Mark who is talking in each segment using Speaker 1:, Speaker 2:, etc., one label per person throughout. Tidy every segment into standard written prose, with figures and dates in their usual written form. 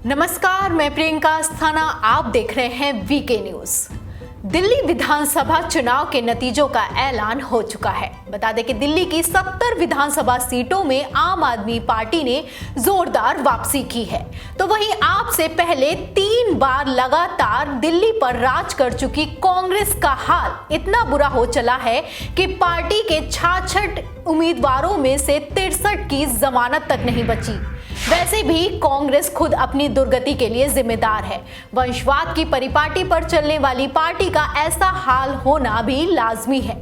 Speaker 1: नमस्कार, मैं प्रियंका अस्थाना, आप देख रहे हैं वीके न्यूज। दिल्ली विधानसभा चुनाव के नतीजों का ऐलान हो चुका है। बता दें कि दिल्ली की 70 विधानसभा सीटों में आम आदमी पार्टी ने जोरदार वापसी की है। तो वहीं आपसे पहले 3 बार लगातार दिल्ली पर राज कर चुकी कांग्रेस का हाल इतना बुरा हो चला है कि पार्टी के 66 उम्मीदवारों में से 63 की जमानत तक नहीं बची। वैसे भी कांग्रेस खुद अपनी दुर्गति के लिए जिम्मेदार है। वंशवाद की परिपाटी पर चलने वाली पार्टी का ऐसा हाल होना भी लाजमी है।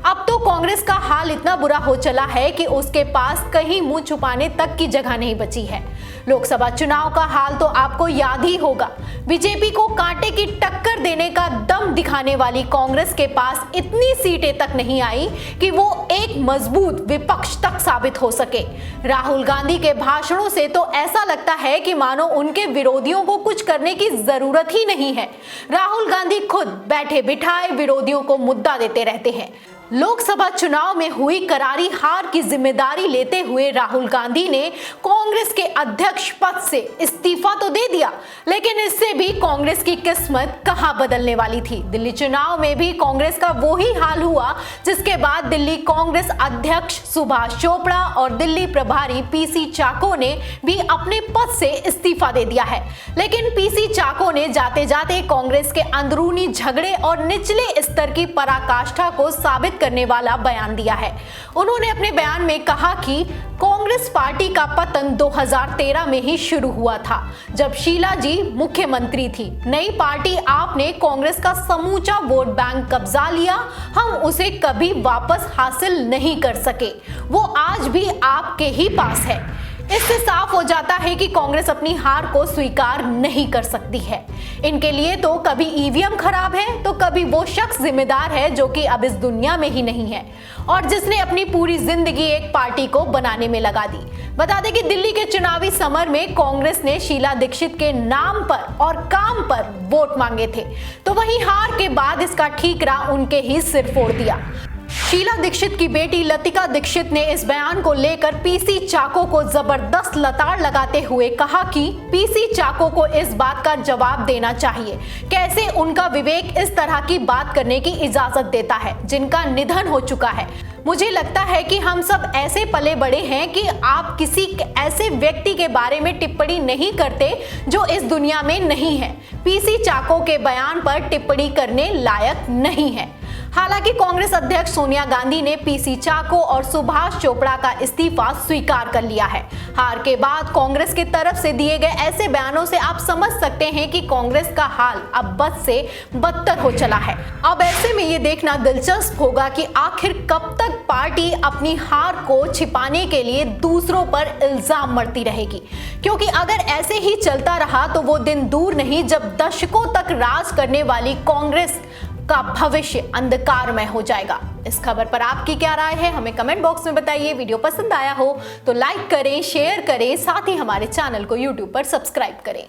Speaker 1: अब तो कांग्रेस का हाल इतना बुरा हो चला है कि उसके पास कहीं मुंह छुपाने तक की जगह नहीं बची है। लोकसभा चुनाव का हाल तो आपको याद ही होगा। बीजेपी को कांटे की टक्कर देने का दम दिखाने वाली कांग्रेस के पास इतनी सीटें तक नहीं आई कि वो एक मजबूत विपक्ष तक साबित हो सके। राहुल गांधी के भाषणों से तो ऐसा लगता है कि मानो उनके विरोधियों को कुछ करने की जरूरत ही नहीं है। राहुल गांधी खुद बैठे बिठाए विरोधियों को मुद्दा देते रहते हैं। लोकसभा चुनाव में हुई करारी हार की जिम्मेदारी लेते हुए राहुल गांधी ने कांग्रेस के अध्यक्ष पद से इस्तीफा तो दे दिया, लेकिन इससे भी कांग्रेस की किस्मत कहां बदलने वाली थी। दिल्ली चुनाव में भी कांग्रेस का वही हाल हुआ, जिसके बाद दिल्ली कांग्रेस अध्यक्ष सुभाष चोपड़ा और दिल्ली प्रभारी पीसी चाको ने भी अपने पद से इस्तीफा दे दिया है। लेकिन पीसी चाको ने जाते जाते कांग्रेस के अंदरूनी झगड़े और निचले स्तर की पराकाष्ठा को साबित करने वाला बयान दिया है। उन्होंने अपने बयान में कहा कि कांग्रेस पार्टी का पतन 2013 में ही शुरू हुआ था, जब शीला जी मुख्यमंत्री थी। नई पार्टी आपने कांग्रेस का समूचा वोट बैंक कब्जा लिया, हम उसे कभी वापस हासिल नहीं कर सके, वो आज भी आपके ही पास है। इससे साफ हो जाता है कि कांग्रेस अपनी हार को स्वीकार नहीं कर सकती है। इनके लिए तो कभी ईवीएम खराब है तो कभी वो शख्स जिम्मेदार है जो कि अब इस दुनिया में ही नहीं है और जिसने अपनी पूरी जिंदगी एक पार्टी को बनाने में लगा दी। बता दें कि दिल्ली के चुनावी समर में कांग्रेस ने शीला दीक्षित के नाम पर और काम पर वोट मांगे थे, तो वहीं हार के बाद इसका ठीकरा उनके ही सिर फोड़ दिया। शीला दीक्षित की बेटी लतिका दीक्षित ने इस बयान को लेकर पीसी चाको को जबरदस्त लताड़ लगाते हुए कहा कि पीसी चाको को इस बात का जवाब देना चाहिए, कैसे उनका विवेक इस तरह की बात करने की इजाजत देता है जिनका निधन हो चुका है। मुझे लगता है कि हम सब ऐसे पले बड़े हैं कि आप किसी ऐसे व्यक्ति के बारे में टिप्पणी नहीं करते जो इस दुनिया में नहीं है। पीसी चाको के बयान पर टिप्पणी करने लायक नहीं है। हालांकि कांग्रेस अध्यक्ष सोनिया गांधी ने पीसी चाको और सुभाष चोपड़ा का इस्तीफा स्वीकार कर लिया है। हार के बाद कांग्रेस की तरफ से दिए गए ऐसे बयानों से आप समझ सकते हैं कि कांग्रेस का हाल अब बद से बदतर हो चला है। अब ऐसे में ये देखना दिलचस्प होगा कि आखिर कब तक पार्टी अपनी हार को छिपाने के लिए दूसरों पर इल्जाम मढ़ती रहेगी, क्योंकि अगर ऐसे ही चलता रहा तो वो दिन दूर नहीं जब दशकों तक राज करने वाली कांग्रेस का भविष्य अंधकारमय हो जाएगा। इस खबर पर आपकी क्या राय है, हमें कमेंट बॉक्स में बताइए। वीडियो पसंद आया हो तो लाइक करें, शेयर करें, साथ ही हमारे चैनल को यूट्यूब पर सब्सक्राइब करें।